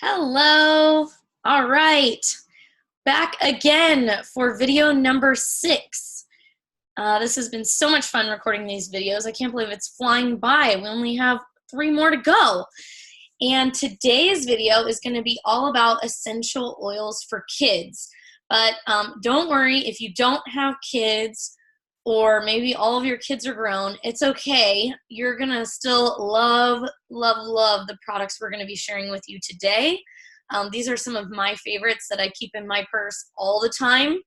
Hello. All right. Back again for video number 6. This has been so much fun recording these videos. I can't believe it's flying by. We only have 3 more to go. And today's video is going to be all about essential oils for kids. But don't worry if you don't have kids or maybe all of your kids are grown. It's okay. You're going to still love the products we're going to be sharing with you today. These are some of my favorites that I keep in my purse all the time.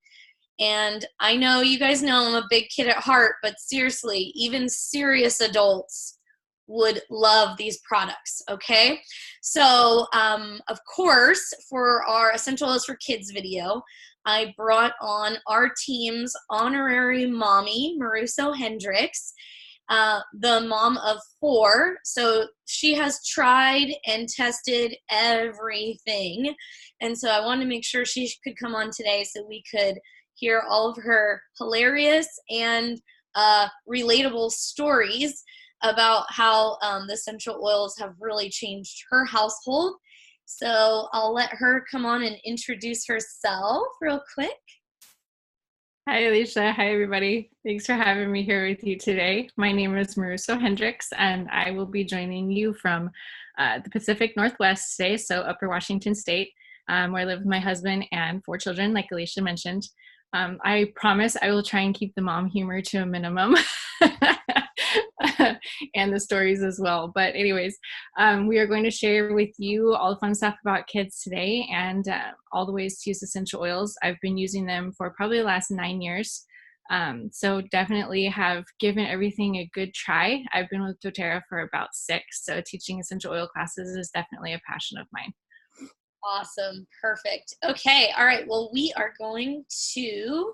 And I know you guys know I'm a big kid at heart, but seriously, even serious adults would love these products, okay? So, of course, for our Essential Oils for Kids video, I brought on our team's honorary mommy, Maruso Hendricks, the mom of 4. So she has tried and tested everything. And so I wanted to make sure she could come on today so we could hear all of her hilarious and relatable stories about how the essential oils have really changed her household. So I'll let her come on and introduce herself real quick. Hi, Alicia. Hi, everybody. Thanks for having me here with you today. My name is Maruso Hendricks, and I will be joining you from the Pacific Northwest today, so Upper Washington State, where I live with my husband and 4 children, like Alicia mentioned. I promise I will try and keep the mom humor to a minimum and the stories as well. But anyways, we are going to share with you all the fun stuff about kids today and all the ways to use essential oils. I've been using them for probably the last 9 years. So definitely have given everything a good try. I've been with doTERRA for about 6, so teaching essential oil classes is definitely a passion of mine. Awesome. Perfect. Okay. All right. Well, we are going to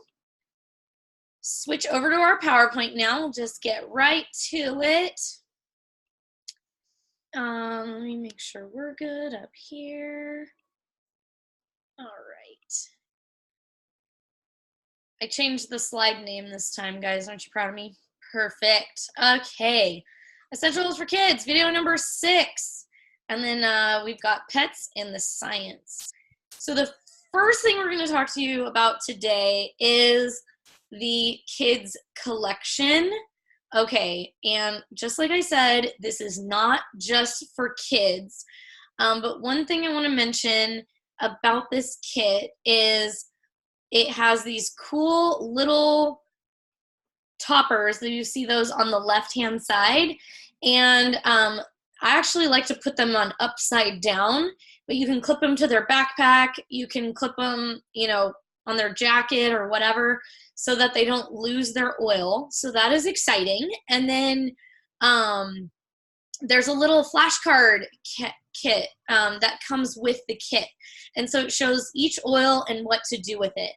switch over to our PowerPoint now. We'll just get right to it. Let me make sure we're good up here. All right. I changed the slide name this time, guys. Aren't you proud of me? Perfect. Okay. Essentials for Kids, video number 6. And then we've got pets and the science. So the first thing we're going to talk to you about today is the kids collection. Okay, and just like I said, this is not just for kids. But one thing I want to mention about this kit is it has these cool little toppers. You see those on the left-hand side. And I actually like to put them on upside down, but you can clip them to their backpack. You can clip them, on their jacket or whatever so that they don't lose their oil. So that is exciting. And then there's a little flashcard kit that comes with the kit. And so it shows each oil and what to do with it.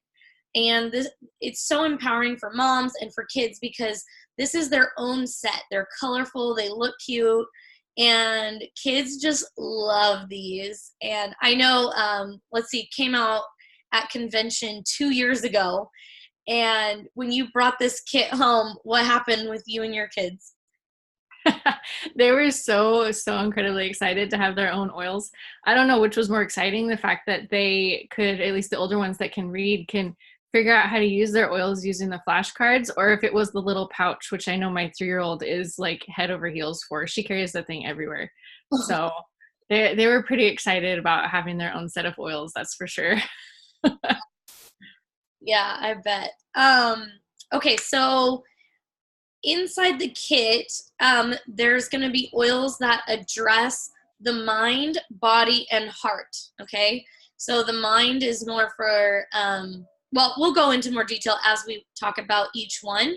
And it's so empowering for moms and for kids because this is their own set. They're colorful, they look cute, and kids just love these. And I know, came out at convention 2 years ago. And when you brought this kit home, what happened with you and your kids? They were so incredibly excited to have their own oils. I don't know which was more exciting, the fact that they could, at least the older ones that can read, can figure out how to use their oils using the flashcards, or if it was the little pouch, which I know my 3-year-old is like head over heels for. She carries that thing everywhere. So they were pretty excited about having their own set of oils, that's for sure. Yeah, I bet. Okay, so inside the kit, there's going to be oils that address the mind, body, and heart, okay? So the mind is more for, we'll go into more detail as we talk about each one,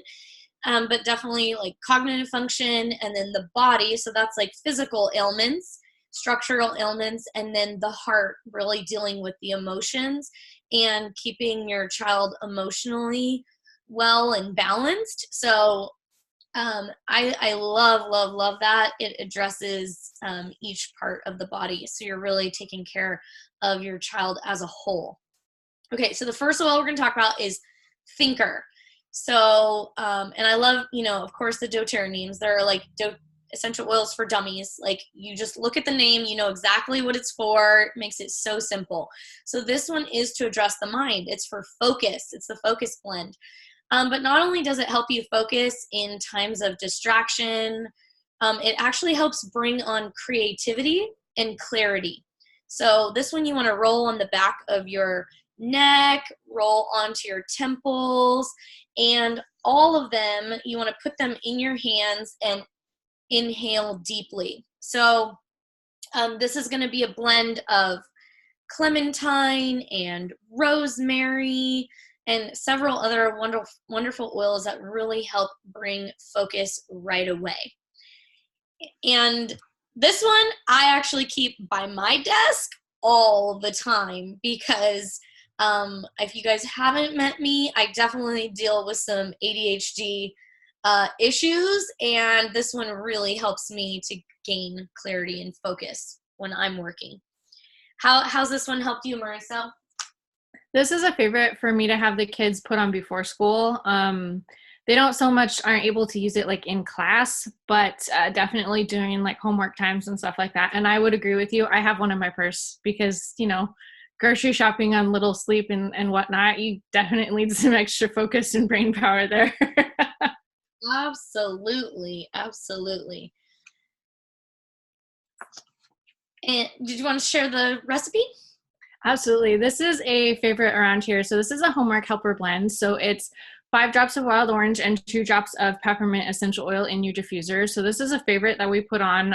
but definitely like cognitive function, and then the body, so that's like physical ailments, structural ailments, and then the heart, really dealing with the emotions and keeping your child emotionally well and balanced. So I love that. It addresses each part of the body. So you're really taking care of your child as a whole. Okay, so the first oil we're going to talk about is Thinker. So, and I love, of course, the doTERRA names. There are like essential oils for dummies. Like, you just look at the name, you know exactly what it's for. It makes it so simple. So this one is to address the mind. It's for focus. It's the focus blend. But not only does it help you focus in times of distraction, it actually helps bring on creativity and clarity. So this one you want to roll on the back of your neck, roll onto your temples, and all of them, you want to put them in your hands and inhale deeply. So this is going to be a blend of clementine and rosemary and several other wonderful oils that really help bring focus right away. And this one I actually keep by my desk all the time because if you guys haven't met me, I definitely deal with some ADHD issues, and this one really helps me to gain clarity and focus when I'm working. How's this one helped you, Marissa? This is a favorite for me to have the kids put on before school. They don't so much aren't able to use it like in class, but definitely during like homework times and stuff like that. And I would agree with you. I have one in my purse because, you know, grocery shopping on little sleep and whatnot, you definitely need some extra focus and brain power there. Absolutely. Absolutely. And did you want to share the recipe? Absolutely. This is a favorite around here. So this is a homework helper blend. So it's 5 drops of wild orange and 2 drops of peppermint essential oil in your diffuser. So this is a favorite that we put on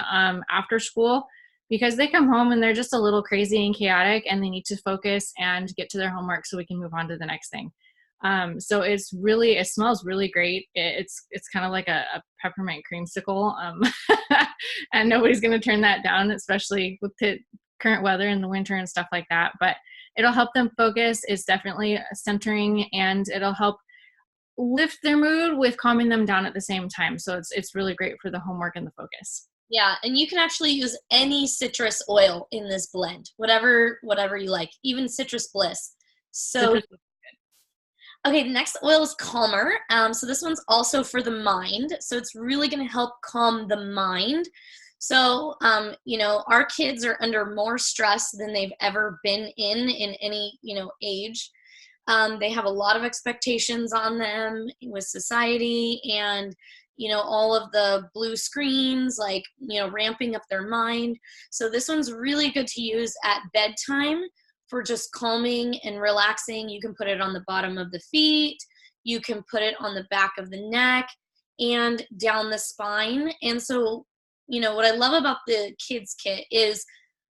after school because they come home and they're just a little crazy and chaotic and they need to focus and get to their homework so we can move on to the next thing. So it smells really great. It's kind of like a peppermint creamsicle. And nobody's going to turn that down, especially with the current weather in the winter and stuff like that, but it'll help them focus. It's definitely centering and it'll help lift their mood with calming them down at the same time. So it's really great for the homework and the focus. Yeah, and you can actually use any citrus oil in this blend, whatever you like, even citrus bliss. So Citrus. okay, the next oil is calmer. So this one's also for the mind. So it's really going to help calm the mind. So, you know, our kids are under more stress than they've ever been in any, you know, age. They have a lot of expectations on them with society and, you know, all of the blue screens, like, you know, ramping up their mind. So this one's really good to use at bedtime for just calming and relaxing. You can put it on the bottom of the feet. You can put it on the back of the neck and down the spine. And so, you know, what I love about the kids kit is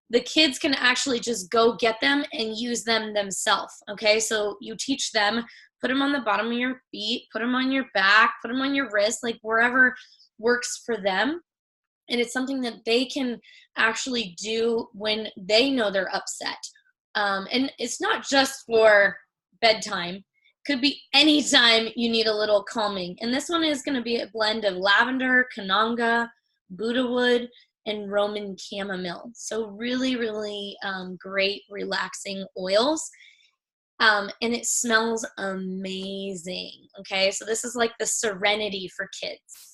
the kids can actually just go get them and use them themselves. Okay, so you teach them, put them on the bottom of your feet, put them on your back, put them on your wrist, like wherever works for them. And it's something that they can actually do when they know they're upset. And it's not just for bedtime. Could be anytime you need a little calming. And this one is going to be a blend of lavender, cananga, Buddha wood, and Roman chamomile. So really, really great relaxing oils. And it smells amazing. Okay, so this is like the serenity for kids.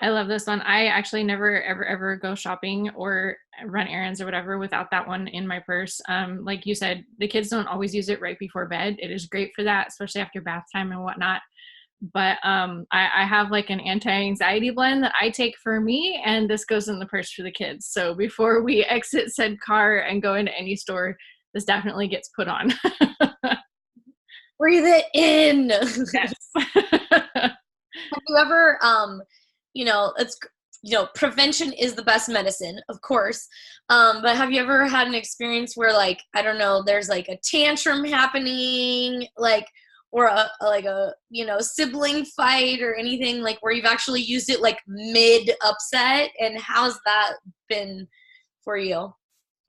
I love this one. I actually never, ever go shopping or run errands or whatever without that one in my purse. Like you said, the kids don't always use it right before bed. It is great for that, especially after bath time and whatnot. But I have like an anti-anxiety blend that I take for me, and this goes in the purse for the kids. So before we exit said car and go into any store, this definitely gets put on. Breathe it in. Yes. Have you ever, you know, prevention is the best medicine, of course. But have you ever had an experience where, like, I don't know, there's like a tantrum happening, like, or a you know, sibling fight or anything, like where you've actually used it like mid upset? And how's that been for you?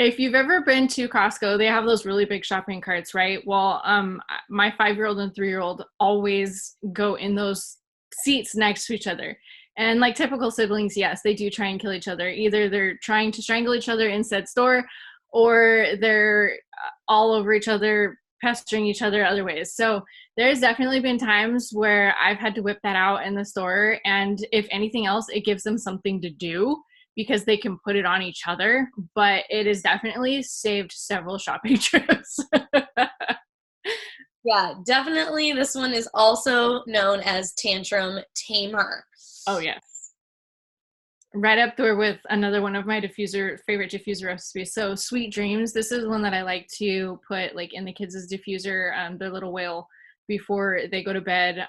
If you've ever been to Costco, they have those really big shopping carts, right? Well, my 5-year-old and 3-year-old always go in those seats next to each other. And like typical siblings, yes, they do try and kill each other. Either they're trying to strangle each other in said store, or they're all over each other, pestering each other other ways. So There's definitely been times where I've had to whip that out in the store, and if anything else, it gives them something to do because they can put it on each other, but it has definitely saved several shopping trips. Yeah, definitely. This one is also known as tantrum tamer. Oh, yes. Right up there with another one of my favorite diffuser recipes. So Sweet Dreams, this is one that I like to put like in the kids' diffuser, their little whale before they go to bed.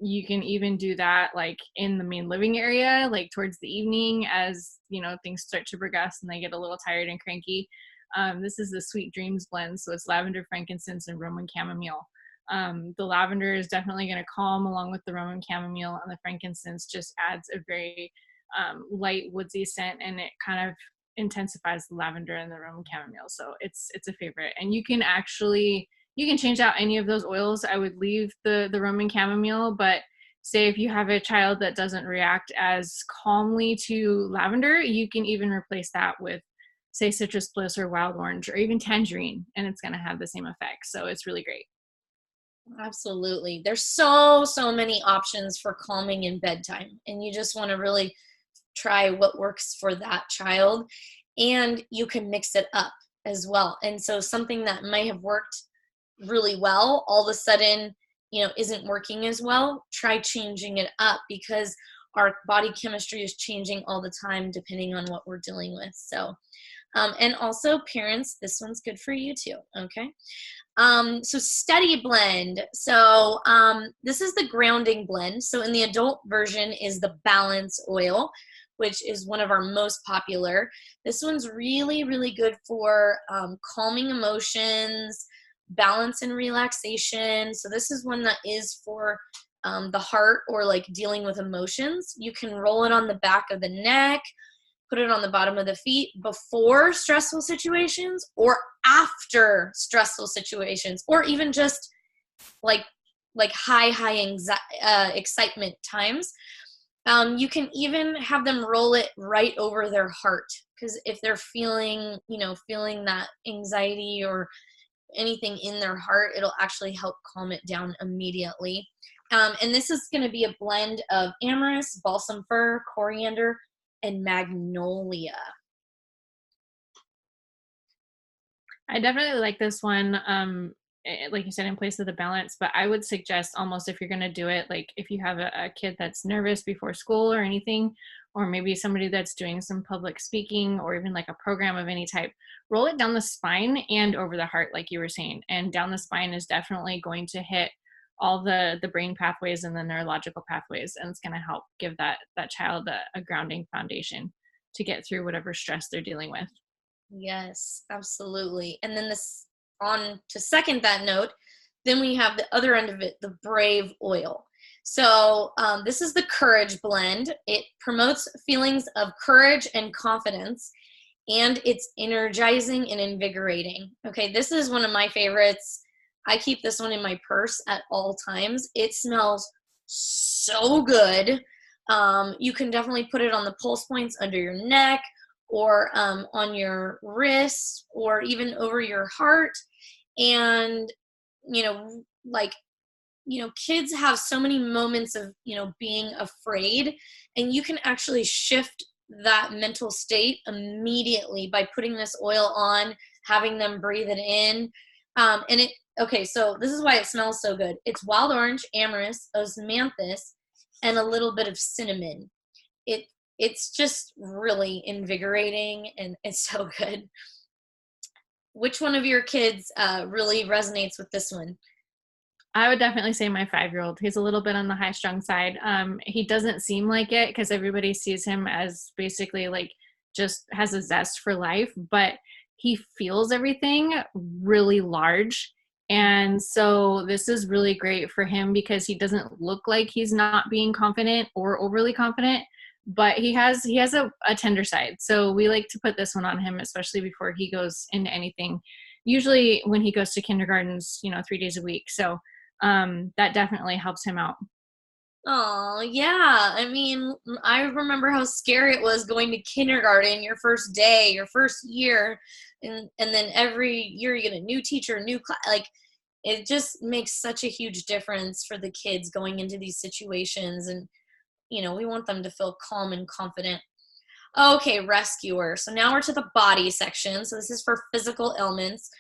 You can even do that like in the main living area, like towards the evening as, you know, things start to progress and they get a little tired and cranky. This is the Sweet Dreams blend. So it's lavender, frankincense, and Roman chamomile. The lavender is definitely going to calm along with the Roman chamomile, and the frankincense just adds a very light woodsy scent, and it kind of intensifies the lavender and the Roman chamomile. So it's a favorite, and you can change out any of those oils. I would leave the Roman chamomile, but say if you have a child that doesn't react as calmly to lavender, you can even replace that with, say, citrus bliss or wild orange or even tangerine, and it's going to have the same effect. So it's really great. Absolutely. There's so many options for calming in bedtime, and you just want to really try what works for that child, and you can mix it up as well. And so something that might have worked really well all of a sudden, you know, isn't working as well. Try changing it up, because our body chemistry is changing all the time depending on what we're dealing with. So and also parents, this one's good for you too. Okay. So Steady Blend. So this is the grounding blend. So in the adult version is the Balance Oil, which is one of our most popular. This one's really, really good for calming emotions, balance and relaxation. So this is one that is for the heart, or like dealing with emotions. You can roll it on the back of the neck, put it on the bottom of the feet before stressful situations or after stressful situations, or even just like high excitement times. You can even have them roll it right over their heart, because if they're feeling that anxiety or anything in their heart, it'll actually help calm it down immediately. And this is going to be a blend of amyris, balsam fir, coriander, and magnolia. I definitely like this one. Like you said, in place of the balance, but I would suggest almost, if you're going to do it, like if you have a kid that's nervous before school or anything, or maybe somebody that's doing some public speaking or even like a program of any type, roll it down the spine and over the heart, like you were saying. And down the spine is definitely going to hit all the brain pathways and the neurological pathways, and it's going to help give that child a grounding foundation to get through whatever stress they're dealing with. Yes, absolutely. And then this, on to second that note, then we have the other end of it, the Brave Oil. So this is the Courage Blend. It promotes feelings of courage and confidence, and it's energizing and invigorating. Okay, this is one of my favorites. I keep this one in my purse at all times. It smells so good. You can definitely put it on the pulse points under your neck, or on your wrists, or even over your heart. And kids have so many moments of being afraid, and you can actually shift that mental state immediately by putting this oil on, having them breathe it in. Okay, so this is why it smells so good. It's wild orange, amyris, osmanthus, and a little bit of cinnamon. It's just really invigorating, and it's so good. Which one of your kids really resonates with this one? I would definitely say my 5-year-old. He's a little bit on the high strung side. He doesn't seem like it because everybody sees him as basically like just has a zest for life, but he feels everything really large. And so this is really great for him because he doesn't look like he's not being confident or overly confident, but he has a tender side. So we like to put this one on him, especially before he goes into anything. Usually when he goes to kindergartens, 3 days a week. So that definitely helps him out. Oh, yeah. I mean, I remember how scary it was going to kindergarten, your first day, your first year, and then every year you get a new teacher, new class. Like, It just makes such a huge difference for the kids going into these situations. And, we want them to feel calm and confident. Okay, rescuer. So now we're to the body section. So this is for physical ailments.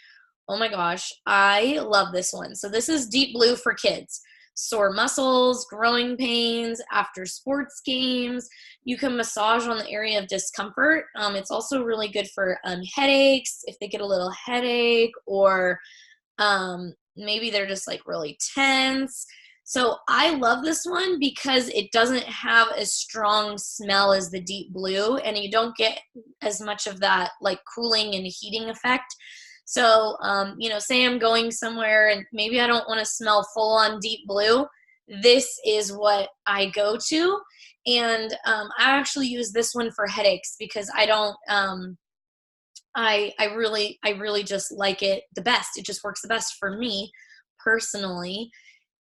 Oh my gosh, I love this one. So this is Deep Blue for kids. Sore muscles, growing pains, after sports games. You can massage on the area of discomfort. It's also really good for headaches, if they get a little headache, or maybe they're just like really tense. So I love this one because it doesn't have as strong smell as the Deep Blue, and you don't get as much of that like cooling and heating effect. So, say I'm going somewhere and maybe I don't want to smell full on Deep Blue. This is what I go to. And I actually use this one for headaches because I don't, I really just like it the best. It just works the best for me personally.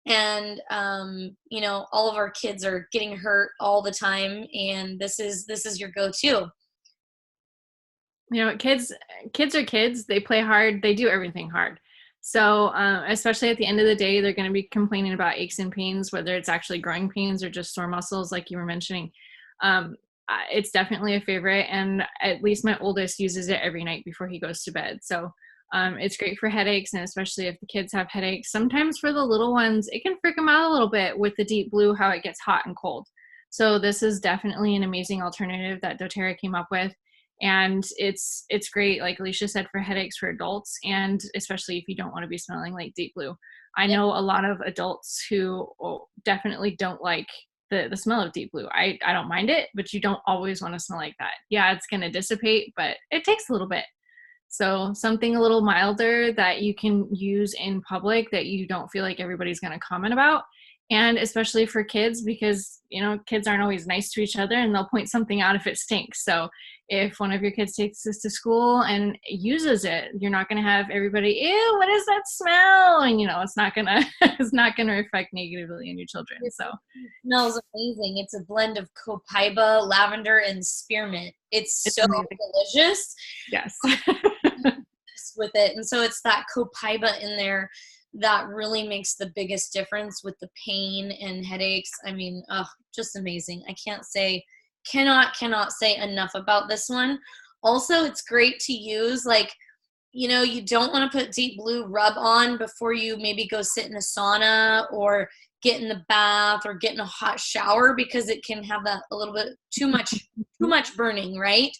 And, all of our kids are getting hurt all the time. And this is your go-to. Kids are kids. They play hard. They do everything hard. So, especially at the end of the day, they're going to be complaining about aches and pains, whether it's actually growing pains or just sore muscles, like you were mentioning. It's definitely a favorite, and at least my oldest uses it every night before he goes to bed. So, it's great for headaches, and especially if the kids have headaches. Sometimes for the little ones, it can freak them out a little bit with the Deep Blue, how it gets hot and cold. So this is definitely an amazing alternative that doTERRA came up with. And it's great, like Alicia said, for headaches for adults, and especially if you don't want to be smelling like Deep Blue. I know a lot of adults who definitely don't like the smell of Deep Blue. I don't mind it, but you don't always want to smell like that. Yeah, it's going to dissipate, but it takes a little bit. So something a little milder that you can use in public that you don't feel like everybody's going to comment about. And especially for kids, because, kids aren't always nice to each other and they'll point something out if it stinks. So if one of your kids takes this to school and uses it, you're not going to have everybody, ew, what is that smell? And, it's not going to, it's not going to reflect negatively on your children. So It smells amazing. It's a blend of copaiba, lavender, and spearmint. It's so amazing. delicious. Yes. With it. And so it's that copaiba in there that really makes the biggest difference with the pain and headaches. I mean, just amazing. I cannot say enough about this one. Also, it's great to use, like, you don't want to put Deep Blue rub on before you maybe go sit in a sauna or get in the bath or get in a hot shower, because it can have that a little bit too much burning, right?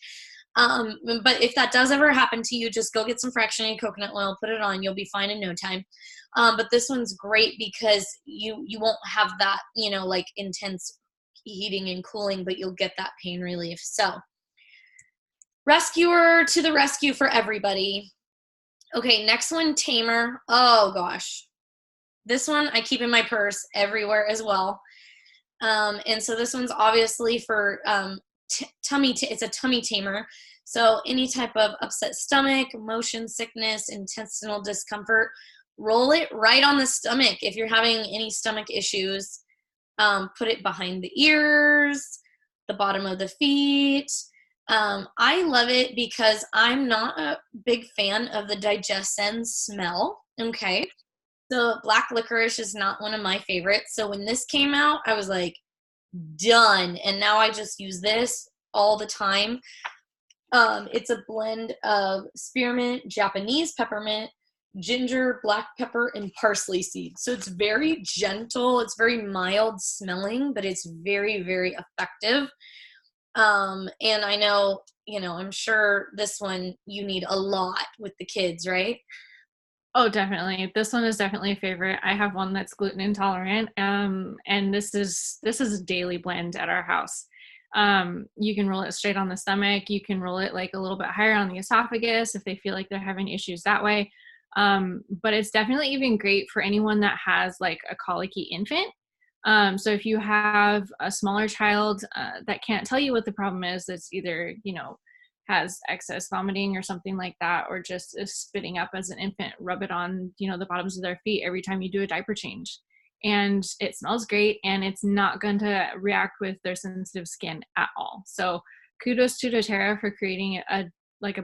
But if that does ever happen to you, just go get some fractionated coconut oil, put it on, you'll be fine in no time. But this one's great because you won't have that, like intense heating and cooling, but you'll get that pain relief. So rescuer to the rescue for everybody. Okay, next one, tamer. Oh gosh. This one I keep in my purse everywhere as well. And so this one's obviously for it's a tummy tamer. So any type of upset stomach, motion sickness, intestinal discomfort, roll it right on the stomach. If you're having any stomach issues, put it behind the ears, the bottom of the feet. I love it because I'm not a big fan of the digestion smell. Okay. So black licorice is not one of my favorites. So when this came out, I was like, done. And now I just use this all the time. It's a blend of spearmint, Japanese peppermint, ginger, black pepper, and parsley seeds. So it's very gentle. It's very mild smelling, but it's very, very effective. And I know, I'm sure this one you need a lot with the kids, right? Oh, definitely. This one is definitely a favorite. I have one that's gluten intolerant. And this is a daily blend at our house. You can roll it straight on the stomach. You can roll it like a little bit higher on the esophagus if they feel like they're having issues that way. But it's definitely even great for anyone that has like a colicky infant. So if you have a smaller child that can't tell you what the problem is, that's either, has excess vomiting or something like that, or just is spitting up as an infant, rub it on, the bottoms of their feet every time you do a diaper change. And it smells great, and it's not going to react with their sensitive skin at all. So kudos to doTERRA for creating a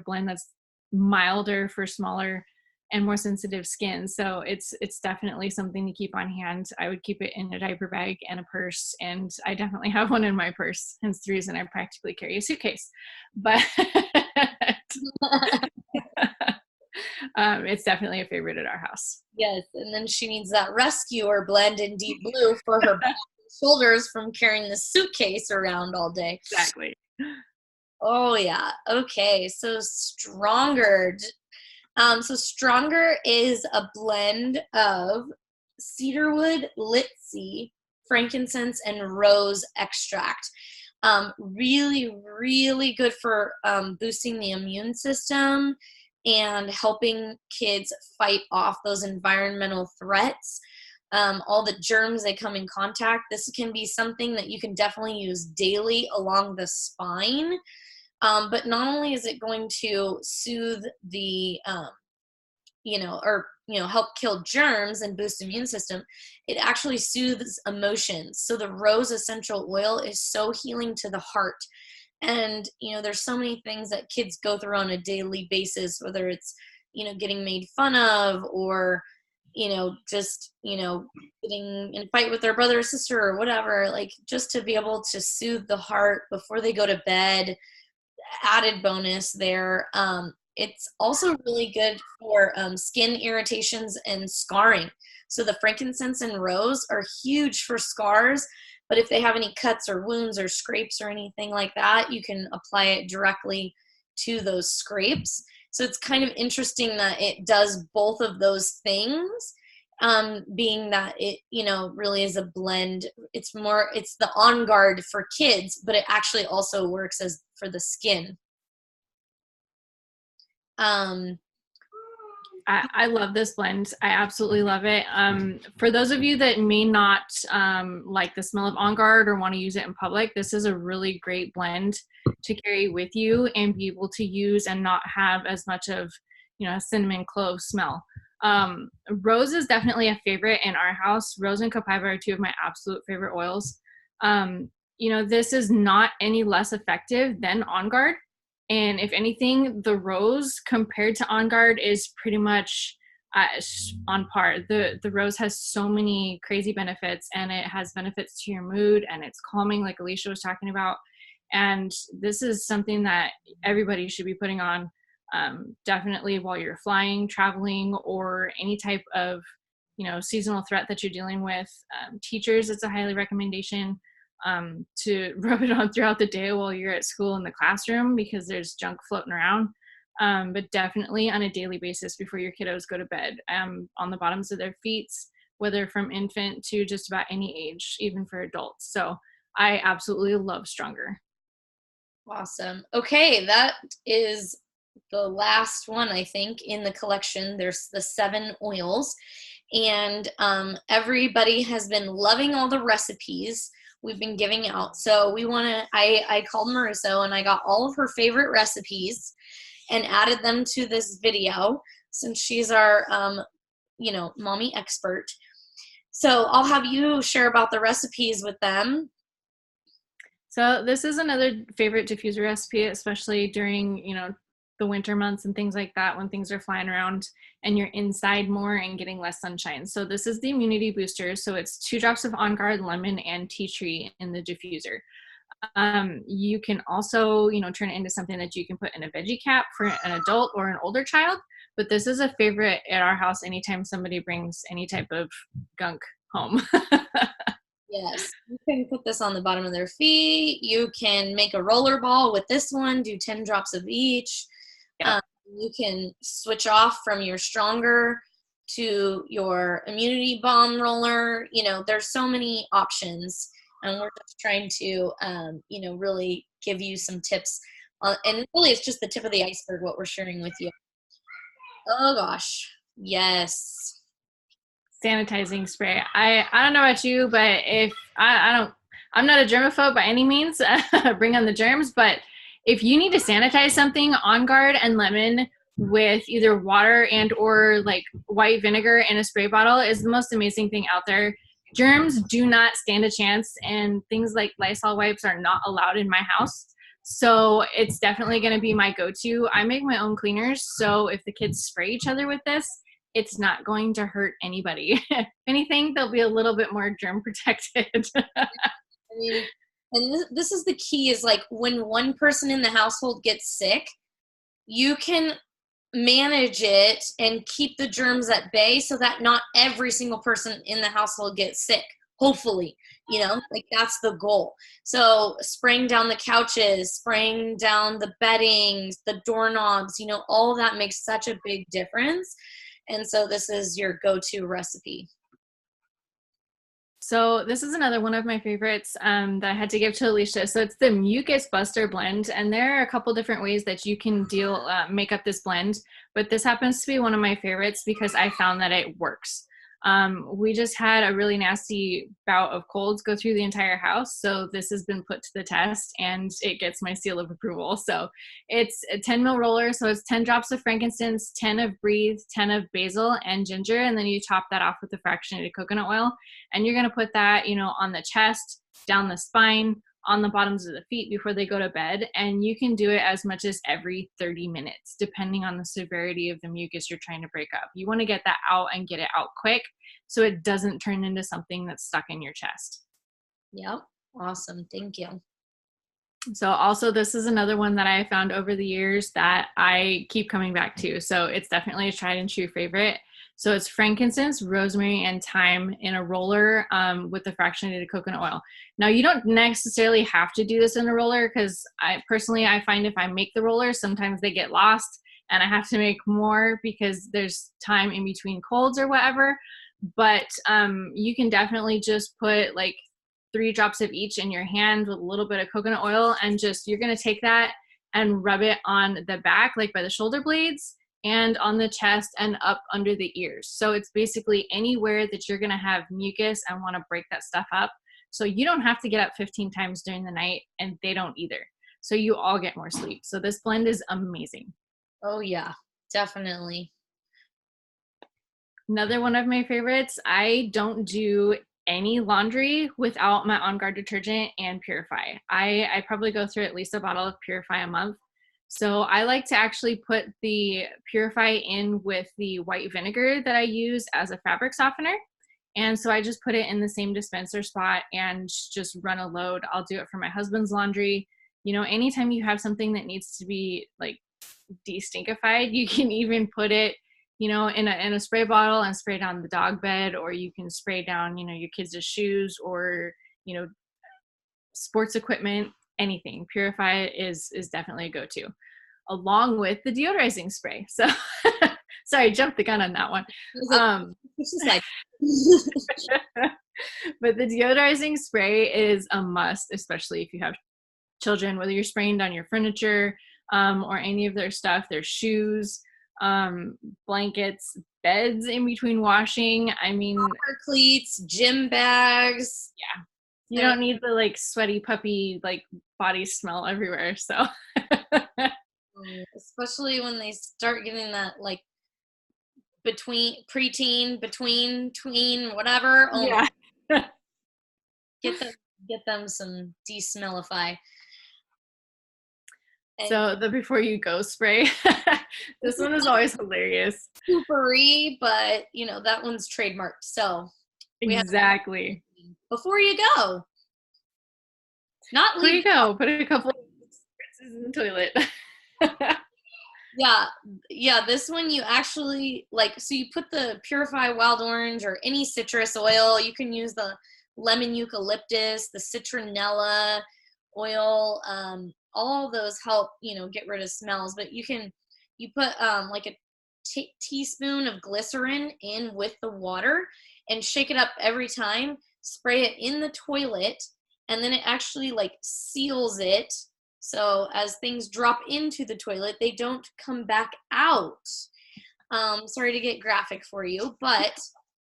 blend that's milder for smaller and more sensitive skin. So it's definitely something to keep on hand. I would keep it in a diaper bag and a purse, and I definitely have one in my purse, hence the reason I practically carry a suitcase. But it's definitely a favorite at our house. Yes, and then she needs that rescuer blend in deep blue for her back and shoulders from carrying the suitcase around all day. Exactly. Oh yeah. Okay. So stronger. So stronger is a blend of cedarwood, litsi, frankincense, and rose extract. Really, really good for boosting the immune system and helping kids fight off those environmental threats. All the germs they come in contact. This can be something that you can definitely use daily along the spine. But not only is it going to soothe the, help kill germs and boost immune system, it actually soothes emotions. So the rose essential oil is so healing to the heart. And, there's so many things that kids go through on a daily basis, whether it's, getting made fun of or, just, getting in a fight with their brother or sister or whatever, like just to be able to soothe the heart before they go to bed. Added bonus there. It's also really good for skin irritations and scarring. So the frankincense and rose are huge for scars, but if they have any cuts or wounds or scrapes or anything like that, you can apply it directly to those scrapes. So it's kind of interesting that it does both of those things, being that it, really is a blend. It's the On Guard for kids, but it actually also works as for the skin. I love this blend. I absolutely love it. For those of you that may not like the smell of On Guard or want to use it in public, this is a really great blend to carry with you and be able to use and not have as much of, a cinnamon clove smell. Rose is definitely a favorite in our house. Rose and copaiba are two of my absolute favorite oils. This is not any less effective than On Guard. And if anything, the rose compared to On Guard is pretty much on par. The rose has so many crazy benefits, and it has benefits to your mood, and it's calming, like Alicia was talking about. And this is something that everybody should be putting on, definitely while you're flying, traveling, or any type of seasonal threat that you're dealing with. Teachers, it's a highly recommendation. To rub it on throughout the day while you're at school in the classroom, because there's junk floating around. But definitely on a daily basis before your kiddos go to bed, on the bottoms of their feet, whether from infant to just about any age, even for adults. So I absolutely love Stronger. Awesome. Okay, that is the last one, I think, in the collection. There's the 7 oils, and everybody has been loving all the recipes we've been giving out. So I called Maruso and I got all of her favorite recipes and added them to this video, since she's our, mommy expert. So I'll have you share about the recipes with them. So this is another favorite diffuser recipe, especially during, the winter months and things like that, when things are flying around and you're inside more and getting less sunshine. So this is the immunity booster. So it's 2 drops of On Guard, lemon, and tea tree in the diffuser. You can also, turn it into something that you can put in a veggie cap for an adult or an older child. But this is a favorite at our house anytime somebody brings any type of gunk home. Yes, you can put this on the bottom of their feet. You can make a roller ball with this one, do 10 drops of each. Yeah. You can switch off from your Stronger to your immunity balm roller. There's so many options, and we're just trying to, really give you some tips. And really, it's just the tip of the iceberg what we're sharing with you. Oh gosh, yes. Sanitizing spray. I don't know about you, but if I'm not a germaphobe by any means. Bring on the germs, but if you need to sanitize something, On Guard and lemon with either water and or like white vinegar in a spray bottle is the most amazing thing out there. Germs do not stand a chance, and things like Lysol wipes are not allowed in my house. So it's definitely going to be my go-to. I make my own cleaners, so if the kids spray each other with this, it's not going to hurt anybody. If anything, they'll be a little bit more germ protected. I mean, and this is the key, is like when one person in the household gets sick, you can manage it and keep the germs at bay so that not every single person in the household gets sick. Hopefully, like that's the goal. So spraying down the couches, spraying down the beddings, the doorknobs, all that makes such a big difference. And so this is your go-to recipe. So this is another one of my favorites that I had to give to Alicia. So it's the Mucus Buster blend, and there are a couple different ways that you can make up this blend, but this happens to be one of my favorites because I found that it works. We just had a really nasty bout of colds go through the entire house, so this has been put to the test, and it gets my seal of approval. So it's a 10 ml roller, so it's 10 drops of frankincense, 10 of breathe, 10 of basil and ginger, and then you top that off with the fractionated coconut oil, and you're going to put that, on the chest, down the spine, on the bottoms of the feet before they go to bed. And you can do it as much as every 30 minutes, depending on the severity of the mucus you're trying to break up. You want to get that out and get it out quick so it doesn't turn into something that's stuck in your chest. Yep. Awesome. Thank you. So also, this is another one that I found over the years that I keep coming back to. So it's definitely a tried and true favorite. So it's frankincense, rosemary, and thyme in a roller with the fractionated coconut oil. Now, you don't necessarily have to do this in a roller because I find if I make the roller, sometimes they get lost and I have to make more because there's time in between colds or whatever. But you can definitely just put like 3 drops of each in your hand with a little bit of coconut oil, and you're going to take that and rub it on the back, like by the shoulder blades, and on the chest and up under the ears. So it's basically anywhere that you're going to have mucus and want to break that stuff up. So you don't have to get up 15 times during the night, and they don't either. So you all get more sleep. So this blend is amazing. Oh yeah, definitely. Another one of my favorites, I don't do any laundry without my On Guard detergent and Purify. I probably go through at least a bottle of Purify a month. So I like to actually put the Purify in with the white vinegar that I use as a fabric softener. And so I just put it in the same dispenser spot and just run a load. I'll do it for my husband's laundry. Anytime you have something that needs to be like de-stinkified, you can even put it in a spray bottle and spray down the dog bed, or you can spray down, your kids' shoes or, sports equipment, anything. Purify is definitely a go-to, along with the deodorizing spray. So sorry, jumped the gun on that one. But the deodorizing spray is a must, especially if you have children, whether you're spraying down your furniture or any of their stuff, their shoes, blankets, beds in between washing. I mean, soccer cleats, gym bags. Yeah, you don't need the like sweaty puppy like body smell everywhere. So especially when they start getting that like preteen, tween, whatever. Yeah. Get them some de-smellify. So the before you go spray, this one is always hilarious. Poopery, but that one's trademarked. So exactly. Before you go, before you go, put a couple of spritzes in the toilet. Yeah. This one you actually so you put the Purify wild orange or any citrus oil. You can use the lemon eucalyptus, the citronella oil. All of those help, get rid of smells, but you put like a teaspoon of glycerin in with the water and shake it up every time, spray it in the toilet, and then it actually like seals it. So as things drop into the toilet, they don't come back out. Sorry to get graphic for you, but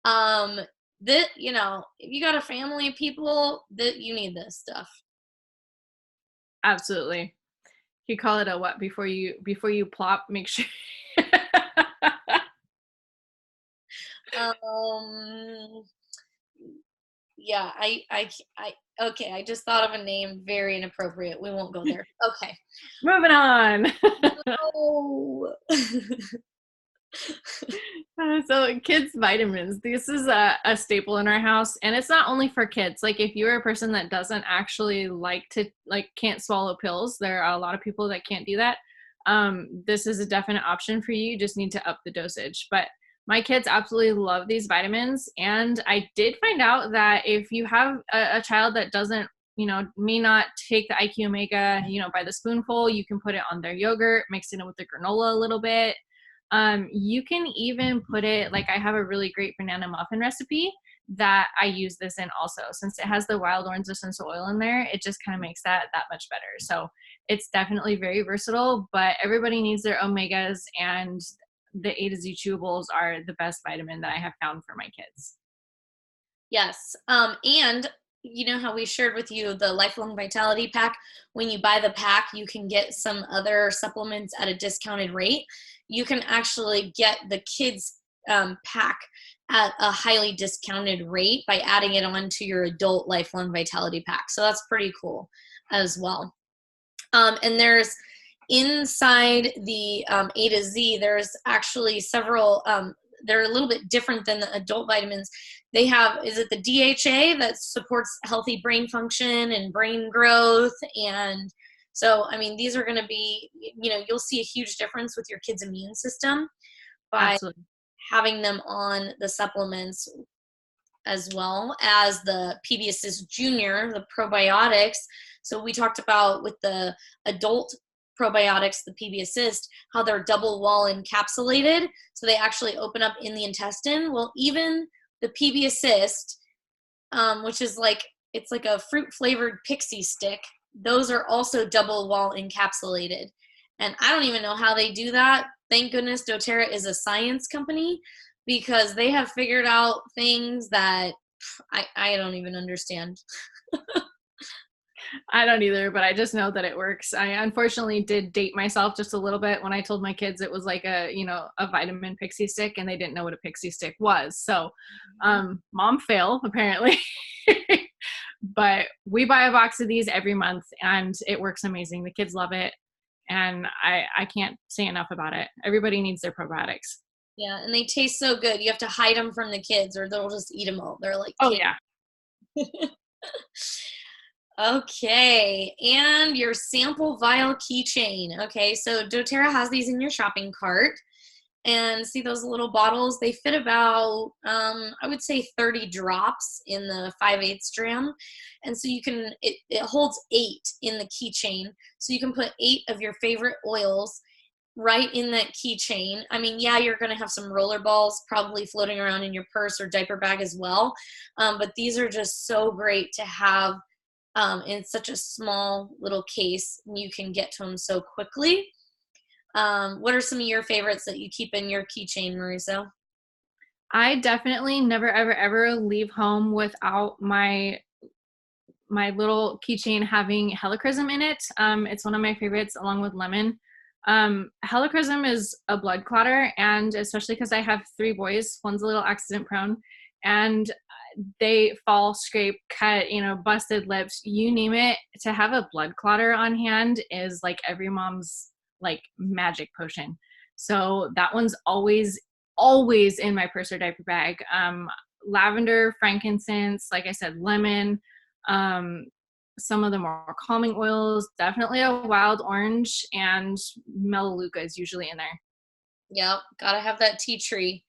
if you got a family of people, that you need this stuff. Absolutely. You call it a what before you plop, make sure. yeah, okay, I just thought of a name very inappropriate. We won't go there. Okay. Moving on. Oh. So kids vitamins, this is a staple in our house, and it's not only for kids. Like if you're a person that doesn't actually like to, like, can't swallow pills, there are a lot of people that can't do that. This is a definite option for you. You just need to up the dosage. But my kids absolutely love these vitamins, and I did find out that if you have a child that doesn't, may not take the IQ Omega, by the spoonful, you can put it on their yogurt, mix it in with the granola a little bit. You can even put it, like I have a really great banana muffin recipe that I use this in also. Since it has the wild orange essential oil in there, it just kind of makes that much better. So it's definitely very versatile, but everybody needs their omegas, and the A to Z chewables are the best vitamin that I have found for my kids. Yes. And you know how we shared with you the Lifelong Vitality Pack? When you buy the pack, you can get some other supplements at a discounted rate. You can actually get the kids pack at a highly discounted rate by adding it on to your adult Lifelong Vitality Pack. So that's pretty cool as well. And there's inside the A to Z, there's actually several, they're a little bit different than the adult vitamins. They have, is it the DHA that supports healthy brain function and brain growth? And so, I mean, these are going to be, you'll see a huge difference with your kid's immune system by Absolutely. having them on the supplements, as well as the PB Assist Junior, the probiotics. So we talked about with the adult probiotics, the PB Assist, how they're double wall encapsulated. So they actually open up in the intestine. Well, even the PB Assist, which is it's like a fruit flavored pixie stick, those are also double wall encapsulated. And I don't even know how they do that. Thank goodness doTERRA is a science company, because they have figured out things that I don't even understand. I don't either, but I just know that it works. I unfortunately did date myself just a little bit when I told my kids it was like a vitamin pixie stick, and they didn't know what a pixie stick was. So, mom fail apparently. But we buy a box of these every month, and it works amazing. The kids love it, and I can't say enough about it. Everybody needs their probiotics. Yeah, and they taste so good. You have to hide them from the kids, or they'll just eat them all. They're like Oh candy. yeah. Okay, and your sample vial keychain. Okay, so doTERRA has these in your shopping cart. And see those little bottles? They fit about, I would say 30 drops in the 5/8 dram. And so it holds 8 in the keychain. So you can put 8 of your favorite oils right in that keychain. I mean, yeah, you're going to have some roller balls probably floating around in your purse or diaper bag as well. But these are just so great to have in such a small little case. You can get to them so quickly. What are some of your favorites that you keep in your keychain, Marisa? I definitely never ever ever leave home without my little keychain having helichrysum in it. It's one of my favorites, along with lemon. Helichrysum is a blood clotter, and especially because I have 3 boys, one's a little accident prone, and they fall, scrape, cut, busted lips, you name it. To have a blood clotter on hand is like every mom's like magic potion. So that one's always in my purse or diaper bag. Lavender, frankincense, like I said, lemon, some of the more calming oils, definitely a wild orange, and melaleuca is usually in there. Yep, gotta have that tea tree.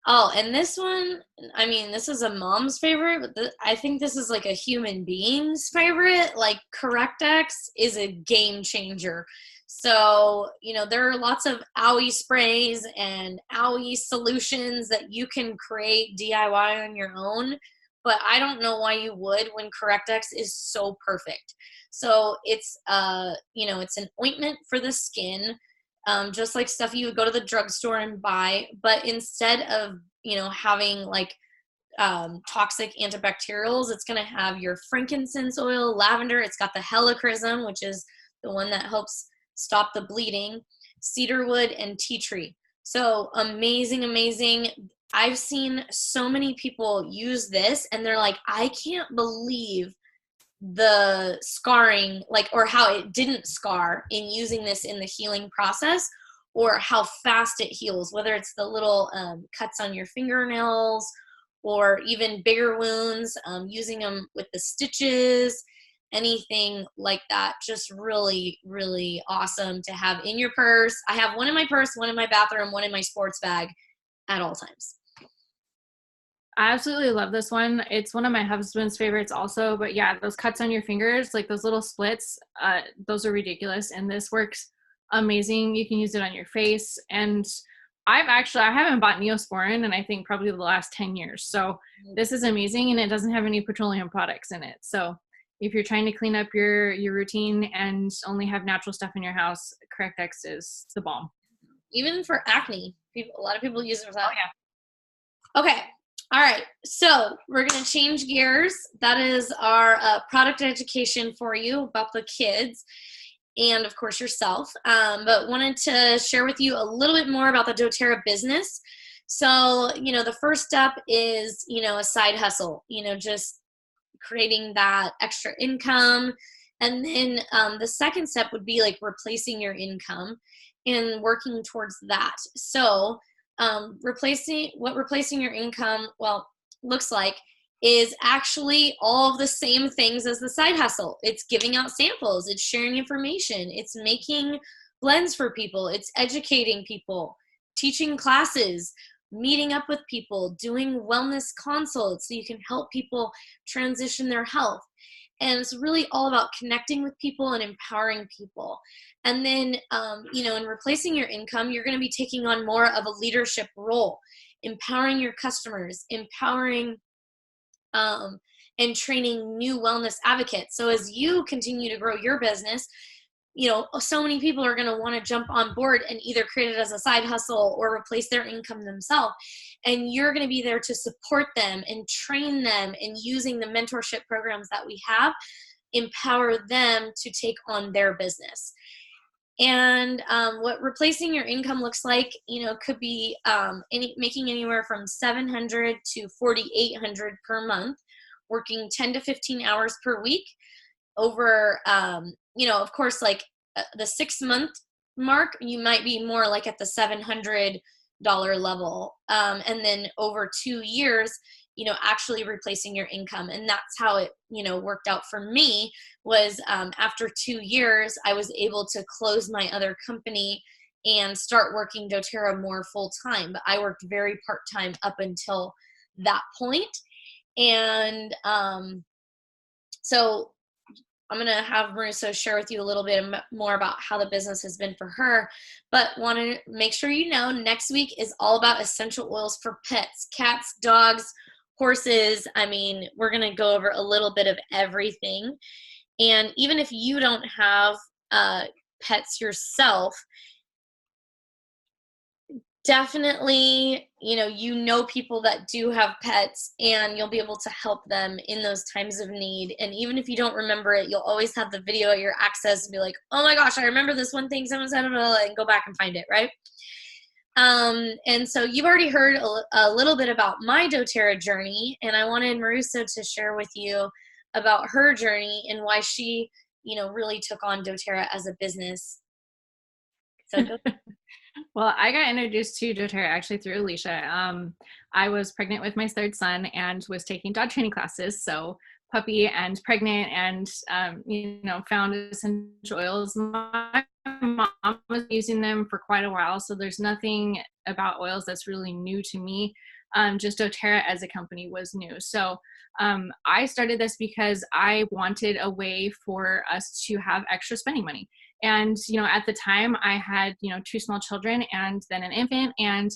Oh, and this one, I mean, this is a mom's favorite, but I think this is like a human being's favorite. Like, CorrectX is a game changer. So, there are lots of owie sprays and owie solutions that you can create DIY on your own, but I don't know why you would when CorrectX is so perfect. So it's an ointment for the skin, just like stuff you would go to the drugstore and buy. But instead of, having like toxic antibacterials, it's going to have your frankincense oil, lavender. It's got the helichrysum, which is the one that helps stop the bleeding, cedarwood, and tea tree. So amazing, amazing. I've seen so many people use this and they're like, I can't believe the scarring, like, or how it didn't scar in using this in the healing process, or how fast it heals, whether it's the little cuts on your fingernails or even bigger wounds, using them with the stitches, anything like that. Just really, really awesome to have in your purse. I have one in my purse, one in my bathroom, one in my sports bag at all times. I absolutely love this one. It's one of my husband's favorites also, but yeah, those cuts on your fingers, like those little splits, those are ridiculous. And this works amazing. You can use it on your face. And I haven't bought Neosporin in I think probably the last 10 years. So this is amazing, and it doesn't have any petroleum products in it. So if you're trying to clean up your routine and only have natural stuff in your house, Correct X is the bomb. Even for acne, a lot of people use it for that. Oh yeah. Okay. All right. So we're going to change gears. That is our product education for you about the kids and, of course, yourself. But wanted to share with you a little bit more about the doTERRA business. So, the first step is, a side hustle, just creating that extra income. And then the second step would be like replacing your income and working towards that. So replacing your income, looks like is actually all of the same things as the side hustle. It's giving out samples, it's sharing information, it's making blends for people, it's educating people, teaching classes, meeting up with people, doing wellness consults so you can help people transition their health. And it's really all about connecting with people and empowering people. And then, in replacing your income, you're going to be taking on more of a leadership role, empowering your customers, empowering and training new wellness advocates. So as you continue to grow your business, so many people are going to want to jump on board and either create it as a side hustle or replace their income themselves. And you're going to be there to support them and train them, and using the mentorship programs that we have, empower them to take on their business. And what replacing your income looks like, could be making anywhere from $700 to $4,800 per month, working 10 to 15 hours per week over, of course, like the 6-month mark, you might be more like at the $700 level. And then over 2 years, actually replacing your income. And that's how it, worked out for me was after 2 years, I was able to close my other company and start working doTERRA more full time. But I worked very part-time up until that point. And so I'm going to have Marissa share with you a little bit more about how the business has been for her, but want to make sure next week is all about essential oils for pets, cats, dogs, horses. I mean, we're going to go over a little bit of everything. And even if you don't have pets yourself, definitely, people that do have pets, and you'll be able to help them in those times of need. And even if you don't remember it, you'll always have the video at your access and be like, oh my gosh, I remember this one thing someone said, and go back and find it, right? And so you've already heard a little bit about my doTERRA journey, and I wanted Marissa to share with you about her journey and why she, really took on doTERRA as a business. So go. Well, I got introduced to doTERRA actually through Alicia. I was pregnant with my third son and was taking dog training classes. So puppy and pregnant, and, found essential oils. My mom was using them for quite a while. So there's nothing about oils that's really new to me. Just doTERRA as a company was new. So I started this because I wanted a way for us to have extra spending money. And, at the time I had, 2 small children and then an infant, and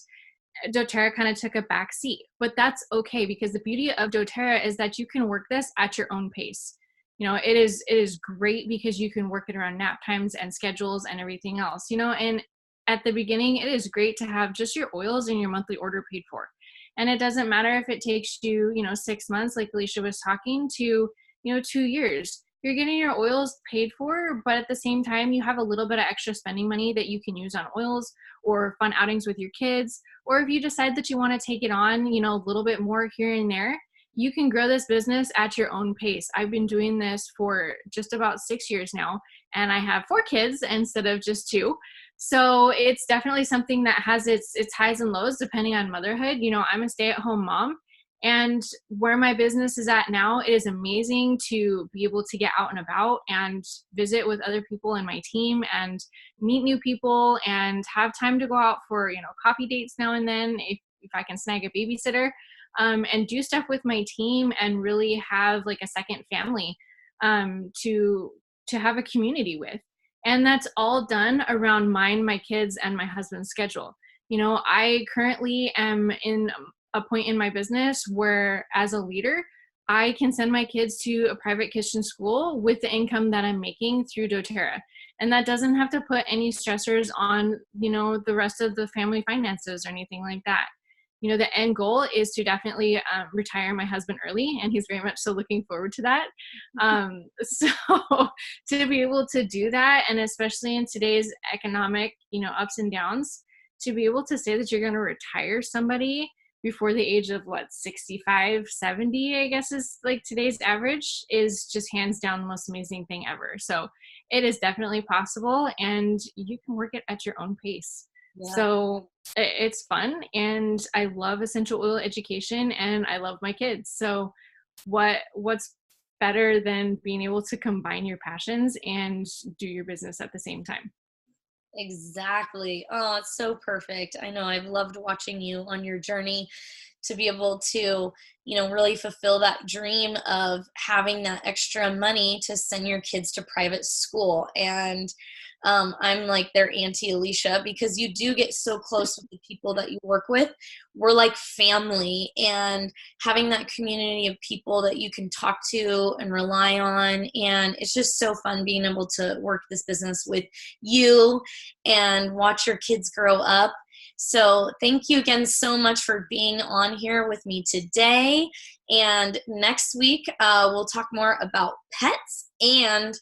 doTERRA kind of took a back seat. But that's okay, because the beauty of doTERRA is that you can work this at your own pace. It is great because you can work it around nap times and schedules and everything else, and at the beginning, it is great to have just your oils and your monthly order paid for. And it doesn't matter if it takes you, 6 months, like Alicia was talking, to, 2 years. you're getting your oils paid for, but at the same time, you have a little bit of extra spending money that you can use on oils or fun outings with your kids. Or if you decide that you want to take it on, a little bit more here and there, you can grow this business at your own pace. I've been doing this for just about 6 years now, and I have 4 kids instead of just 2. So it's definitely something that has its highs and lows depending on motherhood. I'm a stay-at-home mom, and where my business is at now, it is amazing to be able to get out and about and visit with other people in my team and meet new people and have time to go out for, coffee dates now and then if I can snag a babysitter, and do stuff with my team and really have like a second family, to have a community with. And that's all done around mine, my kids, and my husband's schedule. I currently am in a point in my business where, as a leader, I can send my kids to a private Christian school with the income that I'm making through doTERRA. And that doesn't have to put any stressors on, the rest of the family finances or anything like that. The end goal is to definitely retire my husband early, and he's very much so looking forward to that. So to be able to do that, and especially in today's economic, ups and downs, to be able to say that you're going to retire somebody before the age of 65, 70, I guess is like today's average, is just hands down the most amazing thing ever. So it is definitely possible, and you can work it at your own pace. Yeah. So it's fun, and I love essential oil education, and I love my kids. So what's better than being able to combine your passions and do your business at the same time? Exactly. Oh, it's so perfect. I know I've loved watching you on your journey to be able to, really fulfill that dream of having that extra money to send your kids to private school. And I'm like their Auntie Alicia, because you do get so close with the people that you work with. We're like family, and having that community of people that you can talk to and rely on. And it's just so fun being able to work this business with you and watch your kids grow up. So thank you again so much for being on here with me today. And next week, we'll talk more about pets and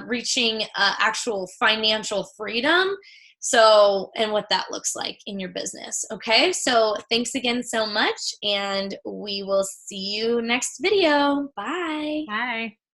reaching actual financial freedom. So, and what that looks like in your business. Okay. So thanks again so much, and we will see you next video. Bye. Bye.